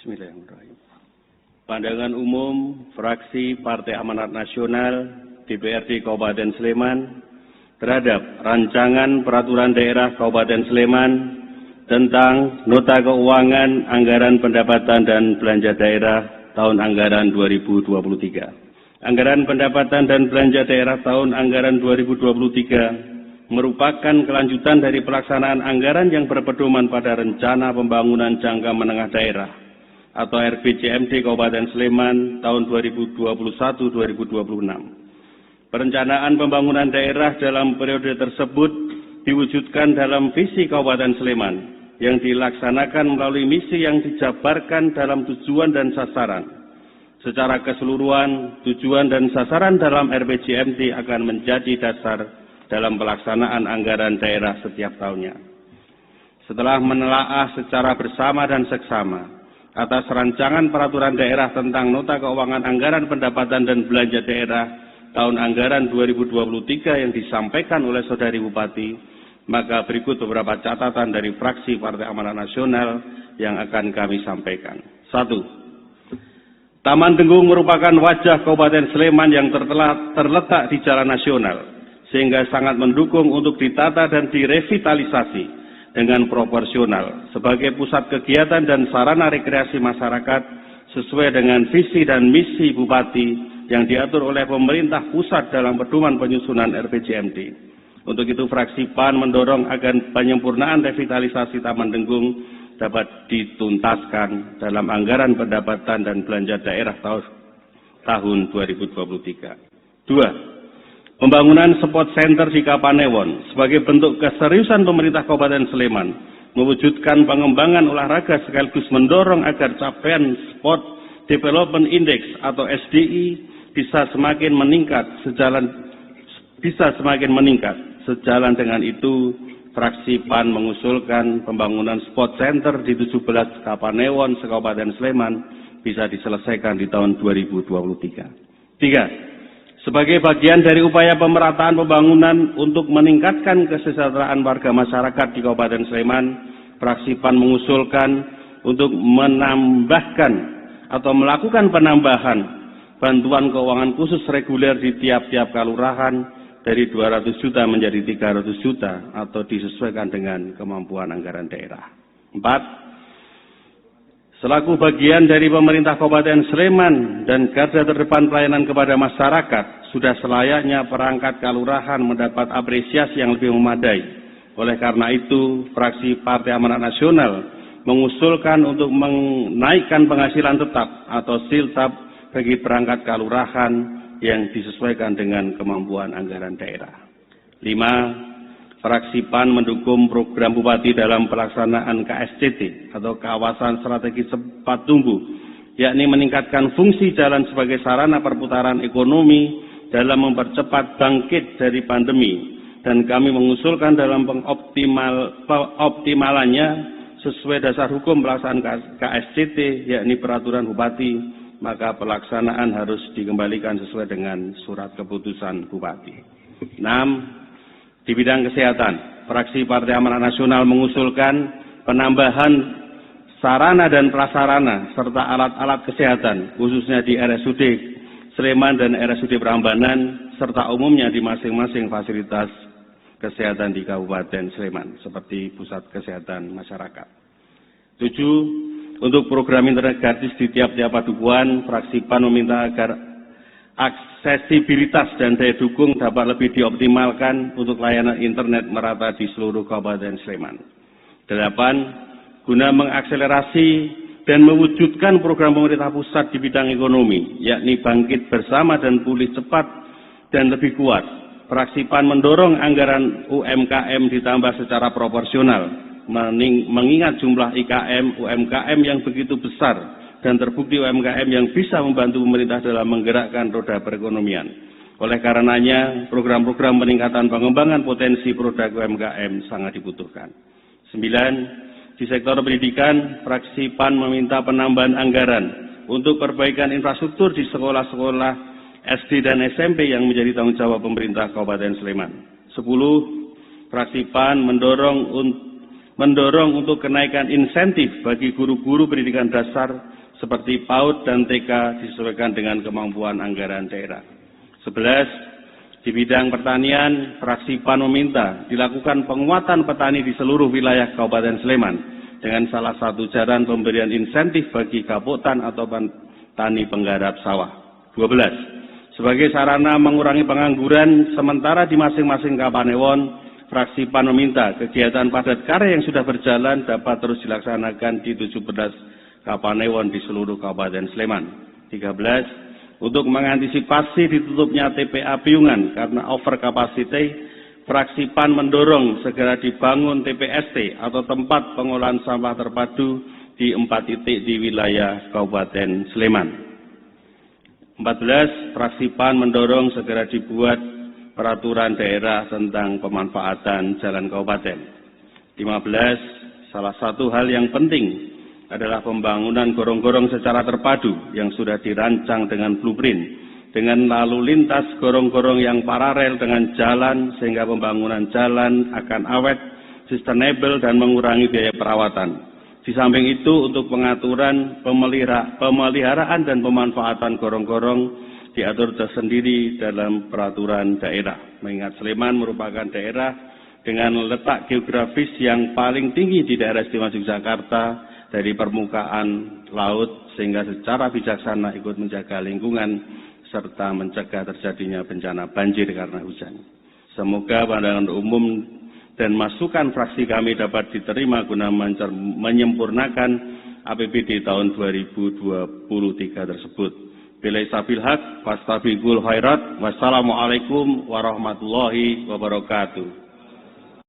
Bismillahirrahmanirrahim. Pandangan umum fraksi Partai Amanat Nasional DPRD Kabupaten Sleman terhadap rancangan peraturan daerah Kabupaten Sleman tentang nota keuangan anggaran pendapatan dan belanja daerah tahun anggaran 2023. Anggaran pendapatan dan belanja daerah tahun anggaran 2023 merupakan kelanjutan dari pelaksanaan anggaran yang berpedoman pada rencana pembangunan jangka menengah daerah atau RPJMD Kabupaten Sleman tahun 2021-2026. Perencanaan pembangunan daerah dalam periode tersebut diwujudkan dalam visi Kabupaten Sleman yang dilaksanakan melalui misi yang dijabarkan dalam tujuan dan sasaran. Secara keseluruhan, tujuan dan sasaran dalam RPJMD akan menjadi dasar dalam pelaksanaan anggaran daerah setiap tahunnya. Setelah menelaah secara bersama dan seksama atas rancangan peraturan daerah tentang nota keuangan anggaran pendapatan dan belanja daerah tahun anggaran 2023 yang disampaikan oleh Saudari Bupati, maka berikut beberapa catatan dari fraksi Partai Amanat Nasional yang akan kami sampaikan. 1. Taman Tenggung merupakan wajah Kabupaten Sleman yang terletak di jalan nasional, sehingga sangat mendukung untuk ditata dan direvitalisasi dengan proporsional sebagai pusat kegiatan dan sarana rekreasi masyarakat sesuai dengan visi dan misi Bupati yang diatur oleh pemerintah pusat dalam pedoman penyusunan RPJMD. Untuk itu fraksi PAN mendorong agar penyempurnaan revitalisasi Taman Tenggung dapat dituntaskan dalam anggaran pendapatan dan belanja daerah tahun 2023. 2. Pembangunan sport center di Kapanewon sebagai bentuk keseriusan pemerintah Kabupaten Sleman mewujudkan pengembangan olahraga sekaligus mendorong agar capaian Sport Development Index atau SDI bisa semakin meningkat. Sejalan dengan itu, fraksi PAN mengusulkan pembangunan sport center di 17 Kapanewon se-Kabupaten Sleman bisa diselesaikan di tahun 2023. 3. Sebagai bagian dari upaya pemerataan pembangunan untuk meningkatkan kesejahteraan warga masyarakat di Kabupaten Sleman, fraksi PAN mengusulkan untuk menambahkan atau melakukan penambahan bantuan keuangan khusus reguler di tiap-tiap kelurahan dari 200 juta menjadi 300 juta atau disesuaikan dengan kemampuan anggaran daerah. 4. Selaku bagian dari pemerintah Kabupaten Sleman dan garda terdepan pelayanan kepada masyarakat, sudah selayaknya perangkat kelurahan mendapat apresiasi yang lebih memadai. Oleh karena itu, fraksi Partai Amanat Nasional mengusulkan untuk menaikkan penghasilan tetap atau siltap bagi perangkat kelurahan yang disesuaikan dengan kemampuan anggaran daerah. 5. Fraksi PAN mendukung program Bupati dalam pelaksanaan KSCT atau Kawasan Strategi Cepat Tumbuh, yakni meningkatkan fungsi jalan sebagai sarana perputaran ekonomi dalam mempercepat bangkit dari pandemi. Dan kami mengusulkan dalam pengoptimalannya sesuai dasar hukum pelaksanaan KSCT, yakni peraturan Bupati, maka pelaksanaan harus dikembalikan sesuai dengan surat keputusan Bupati. 6. Di bidang kesehatan, fraksi Partai Amanat Nasional mengusulkan penambahan sarana dan prasarana serta alat-alat kesehatan, khususnya di RSUD Sleman dan RSUD Prambanan, serta umumnya di masing-masing fasilitas kesehatan di Kabupaten Sleman, seperti pusat kesehatan masyarakat. 7. Untuk program internet gratis di tiap-tiap padukuhan, fraksi PAN meminta agar aksesibilitas dan daya dukung dapat lebih dioptimalkan untuk layanan internet merata di seluruh Kabupaten Sleman. 8. Guna mengakselerasi dan mewujudkan program pemerintah pusat di bidang ekonomi, yakni bangkit bersama dan pulih cepat dan lebih kuat, fraksi PAN mendorong anggaran UMKM ditambah secara proporsional, mengingat jumlah IKM, UMKM yang begitu besar, dan terbukti UMKM yang bisa membantu pemerintah dalam menggerakkan roda perekonomian. Oleh karenanya, program-program peningkatan pengembangan potensi produk UMKM sangat dibutuhkan. 9. Di sektor pendidikan, fraksi PAN meminta penambahan anggaran untuk perbaikan infrastruktur di sekolah-sekolah SD dan SMP yang menjadi tanggung jawab pemerintah Kabupaten Sleman. 10. Fraksi PAN mendorong mendorong untuk kenaikan insentif bagi guru-guru pendidikan dasar seperti PAUD dan TK disesuaikan dengan kemampuan anggaran daerah. 11. Di bidang pertanian, fraksi PAN meminta dilakukan penguatan petani di seluruh wilayah Kabupaten Sleman dengan salah satu jalan pemberian insentif bagi kapotan atau petani penggarap sawah. 12. Sebagai sarana mengurangi pengangguran sementara di masing-masing Kapanewon, fraksi PAN meminta kegiatan padat karya yang sudah berjalan dapat terus dilaksanakan di 17 Kapanewon di seluruh Kabupaten Sleman. 13. Untuk mengantisipasi ditutupnya TPA Piungan karena over capacity, fraksi PAN mendorong segera dibangun TPST atau tempat pengolahan sampah terpadu di 4 titik di wilayah Kabupaten Sleman. 14. Fraksi PAN mendorong segera dibuat peraturan daerah tentang pemanfaatan jalan kabupaten. 15. Salah satu hal yang penting adalah pembangunan gorong-gorong secara terpadu yang sudah dirancang dengan blueprint, dengan lalu lintas gorong-gorong yang paralel dengan jalan sehingga pembangunan jalan akan awet, sustainable dan mengurangi biaya perawatan. Di samping itu untuk pengaturan, pemeliharaan dan pemanfaatan gorong-gorong diatur tersendiri dalam peraturan daerah. Mengingat Sleman merupakan daerah dengan letak geografis yang paling tinggi di daerah istimewa Yogyakarta dari permukaan laut sehingga secara bijaksana ikut menjaga lingkungan serta mencegah terjadinya bencana banjir karena hujan. Semoga pandangan umum dan masukan fraksi kami dapat diterima guna menyempurnakan APBD tahun 2023 tersebut. Billahi taufiq haq, fastabiqul khairat. Wassalamualaikum warahmatullahi wabarakatuh.